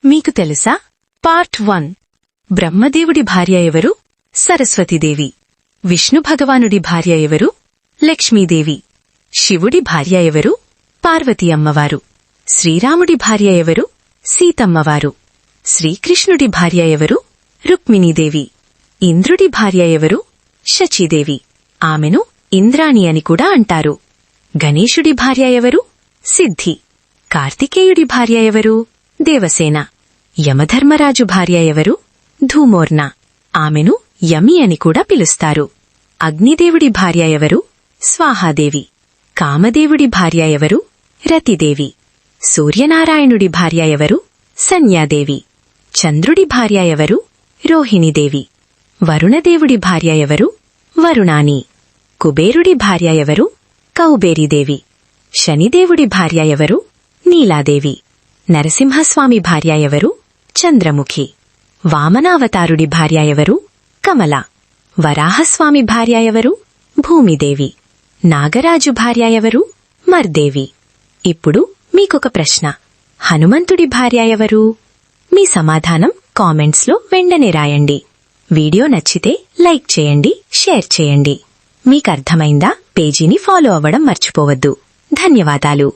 మీకు తెలుసా? పార్ట్ 1. బ్రహ్మదేవుడి భార్య ఎవరు? సరస్వతీదేవి. విష్ణు భగవానుడి భార్య ఎవరు? లక్ష్మీదేవి. శివుడి భార్య ఎవరు? పార్వతీ అమ్మవారు. శ్రీరాముడి భార్య ఎవరు? సీతమ్మవారు. శ్రీకృష్ణుడి భార్య ఎవరు? రుక్మిణీదేవి. ఇంద్రుడి భార్య ఎవరు? శచీదేవి. ఆమెను ఇంద్రాణి అని కూడా అంటారు. గణేశుడి భార్య ఎవరు? సిద్ధి. కార్తికేయుడి భార్య ఎవరు? దేవసేన. యమధర్మరాజు భార్య ఎవరు? ధూమోర్న. ఆమెను యమి అని కూడా పిలుస్తారు. అగ్నిదేవుడి భార్య ఎవరు? స్వాహాదేవి. కామదేవుడి భార్య ఎవరు? రతిదేవి. సూర్యనారాయణుడి భార్య ఎవరు? సంధ్యాదేవి. చంద్రుడి భార్య ఎవరు? రోహిణీదేవి. వరుణదేవుడి భార్య ఎవరు? వరుణాని. కుబేరుడి భార్య ఎవరు? కౌబేరీదేవి. శనిదేవుడి భార్య ఎవరు? నీలాదేవి. నరసింహస్వామి భార్య ఎవరు? చంద్రముఖి. వామనావతారుడి భార్య ఎవరు? కమల. వరాహస్వామి భార్య ఎవరు? భూమిదేవి. నాగరాజు భార్య ఎవరు? మర్దేవి. ఇప్పుడు మీకొక ప్రశ్న. హనుమంతుడి భార్య ఎవరు? మీ సమాధానం కామెంట్స్లో వెంటనే రాయండి. వీడియో నచ్చితే లైక్ చేయండి, షేర్ చేయండి. మీకర్థమైందా? పేజీని ఫాలో అవ్వడం మర్చిపోవద్దు. ధన్యవాదాలు.